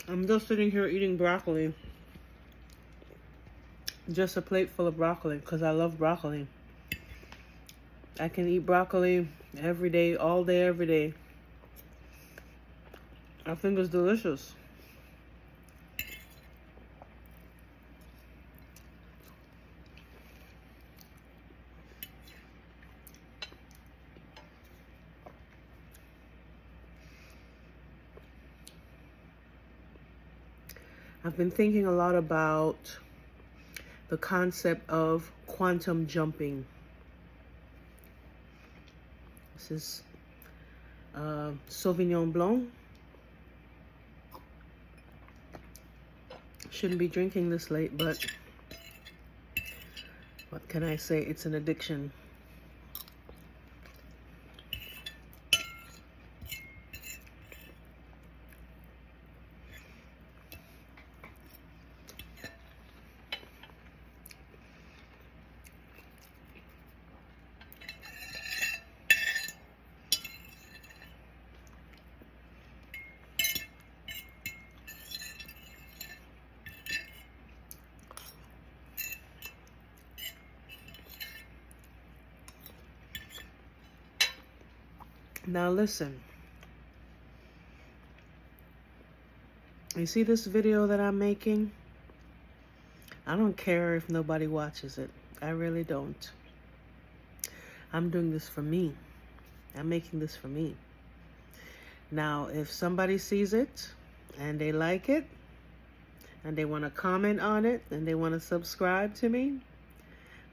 I'm just sitting here eating broccoli. Just a plate full of broccoli because I love broccoli. I can eat broccoli every day, all day, every day. I think it's delicious. I've been thinking a lot about the concept of quantum jumping. This is Sauvignon Blanc. Shouldn't be drinking this late, but what can I say? It's an addiction. Now listen. You see this video that I'm making? I don't care if nobody watches it. I really don't. I'm doing this for me. I'm making this for me. Now, if somebody sees it and they like it and they want to comment on it and they want to subscribe to me,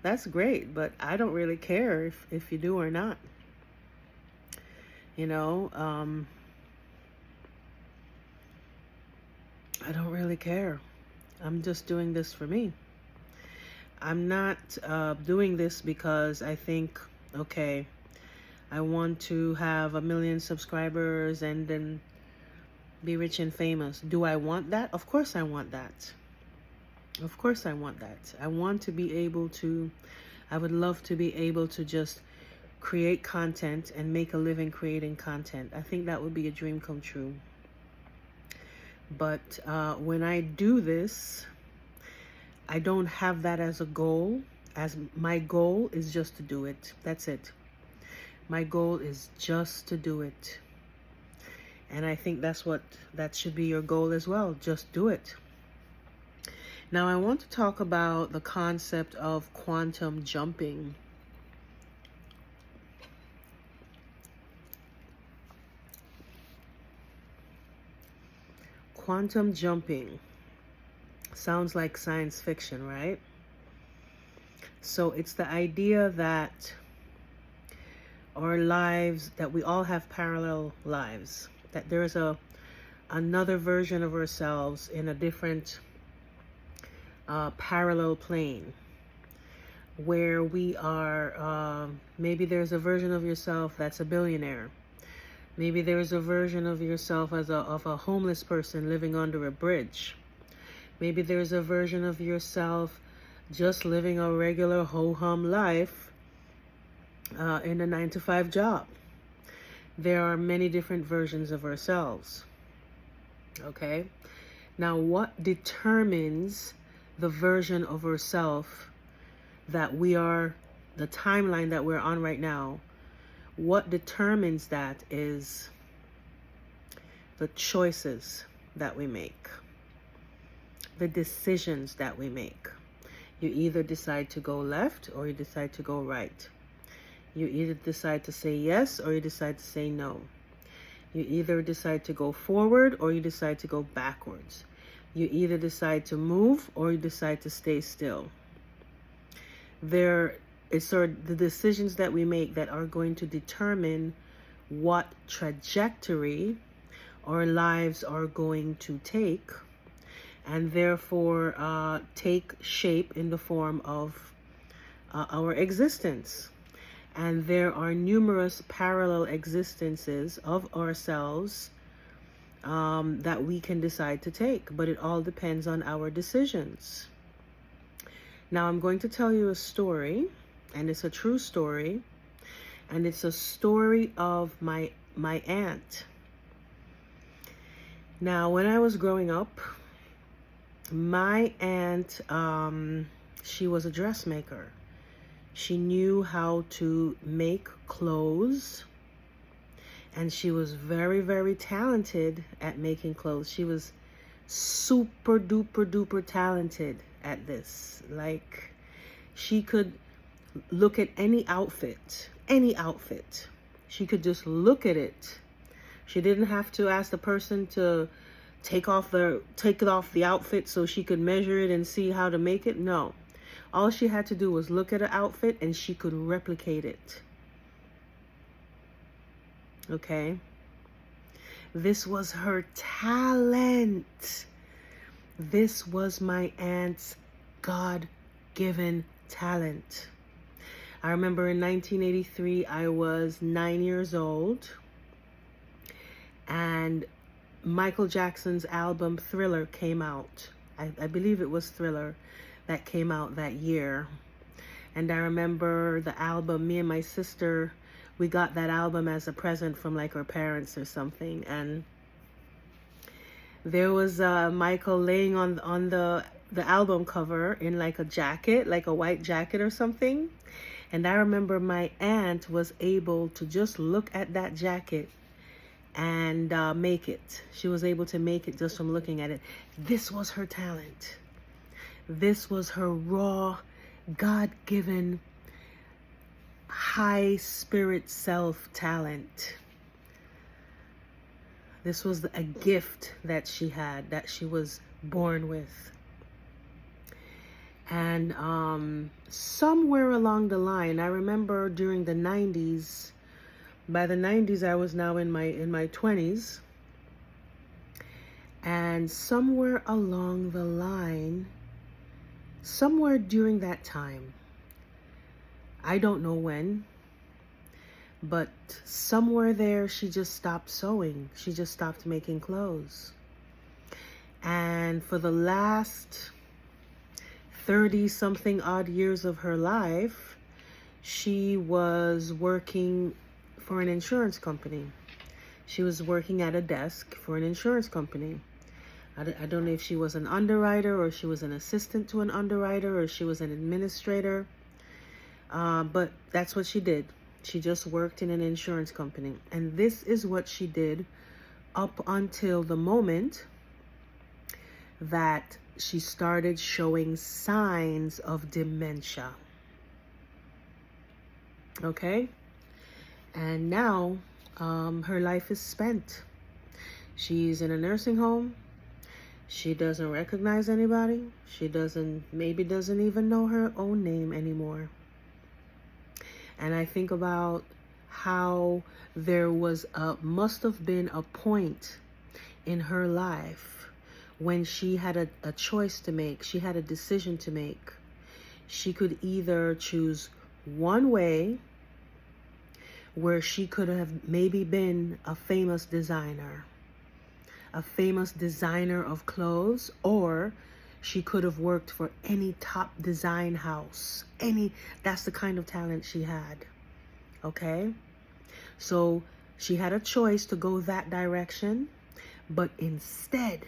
that's great. But I don't really care if you do or not. You know, I don't really care. I'm just doing this for me. I'm not doing this because I think, okay, I want to have 1 million subscribers and then be rich and famous. Do I want that? Of course I want that. Of course I want that. I want to be able to, I would love to be able to just create content and make a living creating content. I think that would be a dream come true. But when I do this, I don't have that as a goal. As my goal is just to do it. That's it. My goal is just to do it. And I think that should be your goal as well. Just do it. Now I want to talk about the concept of quantum jumping. Quantum jumping sounds like science fiction, right? So it's the idea that our lives, that we all have parallel lives, that there's another version of ourselves in a different parallel plane where we are, maybe there's a version of yourself that's a billionaire. Maybe there's a version of yourself of a homeless person living under a bridge. Maybe there's a version of yourself just living a regular ho-hum life in a 9-to-5 job. There are many different versions of ourselves. Okay? Now, what determines the version of ourself that we are, the timeline that we're on right now? What determines that is the choices that we make, the decisions that we make. You either decide to go left or you decide to go right. You either decide to say yes or you decide to say no. You either decide to go forward or you decide to go backwards. You either decide to move or you decide to stay still. It's sort of the decisions that we make that are going to determine what trajectory our lives are going to take, and therefore take shape in the form of our existence. And there are numerous parallel existences of ourselves that we can decide to take, but it all depends on our decisions. Now I'm going to tell you a story, and it's a true story, and it's a story of my aunt. Now, when I was growing up, my aunt, she was a dressmaker. She knew how to make clothes, and she was very, very talented at making clothes. She was super duper duper talented at this. Like, she could look at any outfit. She could just look at it. She didn't have to ask the person to take off the outfit so she could measure it and see how to make it. No. All she had to do was look at an outfit and she could replicate it. Okay? This was her talent. This was my aunt's God-given talent. I remember in 1983, I was 9 years old, and Michael Jackson's album Thriller came out. I believe it was Thriller that came out that year. And I remember the album, me and my sister, we got that album as a present from like our parents or something. And there was Michael laying on the album cover in like a jacket, like a white jacket or something. And I remember my aunt was able to just look at that jacket and make it. She was able to make it just from looking at it. This was her talent. This was her raw, God-given, high spirit self talent. This was a gift that she had, that she was born with. And somewhere along the line, I remember during the 90s, by the 90s, I was now in my 20s. And somewhere along the line, somewhere during that time, I don't know when, but somewhere there, she just stopped sewing. She just stopped making clothes. And for the last 30-something odd years of her life, she was working for an insurance company. She was working at a desk for an insurance company. I don't know if she was an underwriter or she was an assistant to an underwriter or she was an administrator. But that's what she did. She just worked in an insurance company. And this is what she did up until the moment that she started showing signs of dementia. Okay? And now her life is spent. She's in a nursing home. She doesn't recognize anybody. She maybe doesn't even know her own name anymore. And I think about how there must have been a point in her life when she had a choice to make. She had a decision to make. She could either choose one way where she could have maybe been a famous designer of clothes, or she could have worked for any top design house. That's the kind of talent she had. Okay? So she had a choice to go that direction, but instead,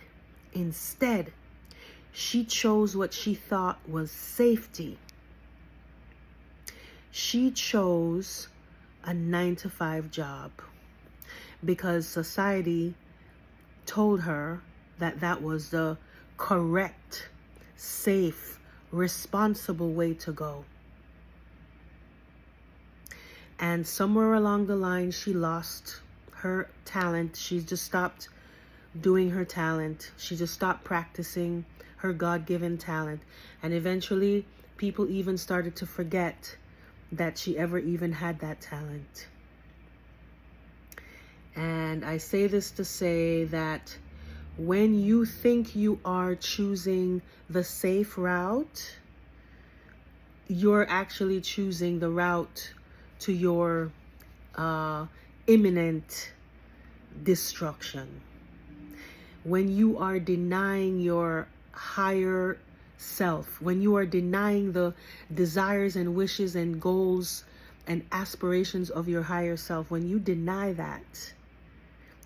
she chose what she thought was safety. She chose a 9-to-5 job because society told her that that was the correct, safe, responsible way to go. And somewhere along the line, she lost her talent. She just stopped doing her talent. She just stopped practicing her God-given talent. And eventually, people even started to forget that she ever even had that talent. And I say this to say that when you think you are choosing the safe route, you're actually choosing the route to your imminent destruction. When you are denying your higher self, when you are denying the desires and wishes and goals and aspirations of your higher self, when you deny that,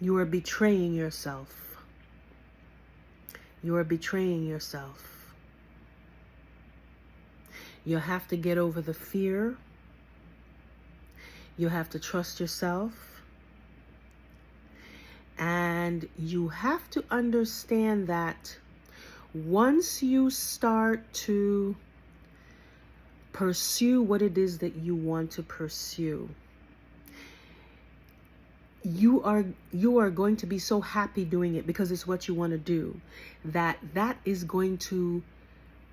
you are betraying yourself. You are betraying yourself. You have to get over the fear. You have to trust yourself. And you have to understand that once you start to pursue what it is that you want to pursue, you are going to be so happy doing it because it's what you want to do, that is going to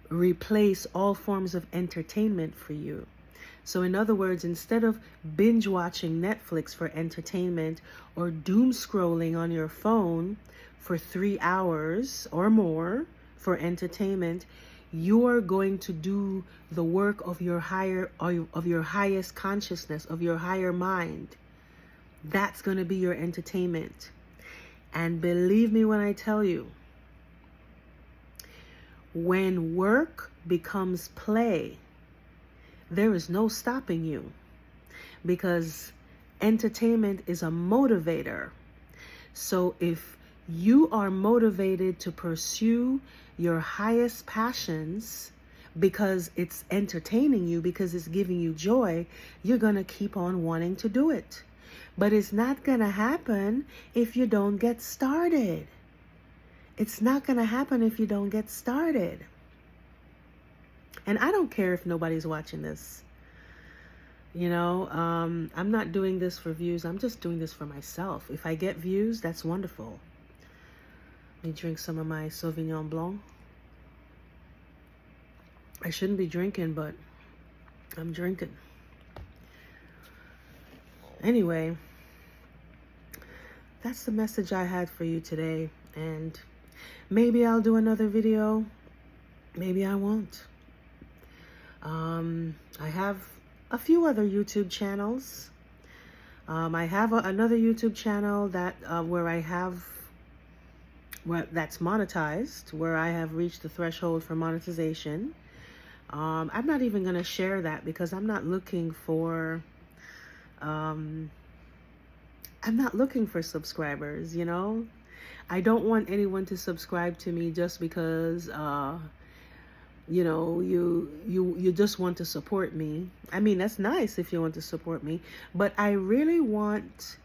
replace all forms of entertainment for you. So in other words, instead of binge watching Netflix for entertainment or doom scrolling on your phone for 3 hours or more for entertainment, you are going to do the work of your highest consciousness, of your higher mind. That's going to be your entertainment. And believe me when I tell you, when work becomes play, there is no stopping you, because entertainment is a motivator. So if you are motivated to pursue your highest passions because it's entertaining you, because it's giving you joy, you're going to keep on wanting to do it. But it's not going to happen if you don't get started. It's not going to happen if you don't get started. And I don't care if nobody's watching this. I'm not doing this for views. I'm just doing this for myself. If I get views, that's wonderful. Let me drink some of my Sauvignon Blanc. I shouldn't be drinking, but I'm drinking. Anyway, that's the message I had for you today. And maybe I'll do another video. Maybe I won't. I have a few other YouTube channels. I have another YouTube channel that that's monetized, where I have reached the threshold for monetization. I'm not even going to share that because I'm not looking for subscribers, I don't want anyone to subscribe to me just because you just want to support me. I mean, that's nice if you want to support me, but I really want,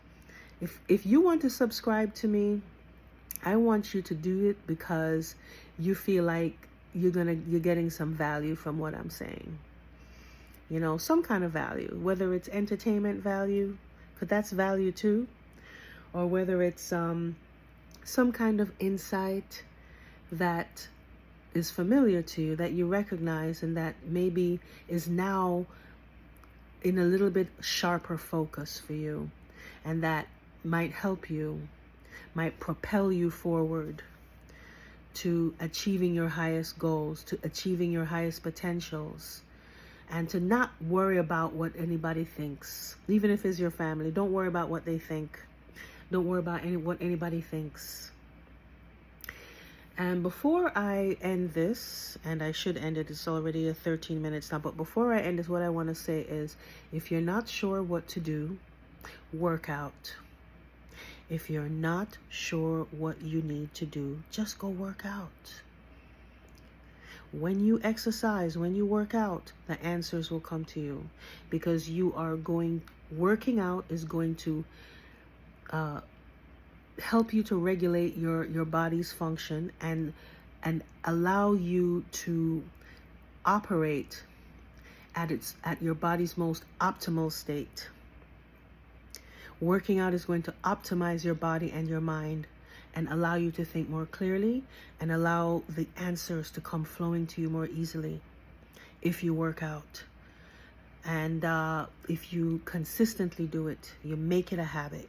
if you want to subscribe to me, I want you to do it because you feel like you're getting some value from what I'm saying. Some kind of value, whether it's entertainment value, but that's value too, or whether it's some kind of insight that is familiar to you, that you recognize, and that maybe is now in a little bit sharper focus for you, and that might help you, might propel you forward to achieving your highest goals, to achieving your highest potentials, and to not worry about what anybody thinks. Even if it's your family, don't worry about what they think. Don't worry about what anybody thinks. And before I end this, and I should end it, it's already 13 minutes now, but before I end this, what I want to say is, if you're not sure what to do, work out. If you're not sure what you need to do, just go work out. When you exercise, when you work out, the answers will come to you, because working out is going to help you to regulate your body's function and allow you to operate at your body's most optimal state. Working out is going to optimize your body and your mind and allow you to think more clearly and allow the answers to come flowing to you more easily if you work out. And if you consistently do it, you make it a habit.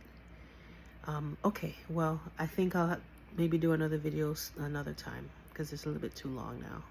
Okay, well, I think I'll maybe do another video another time because it's a little bit too long now.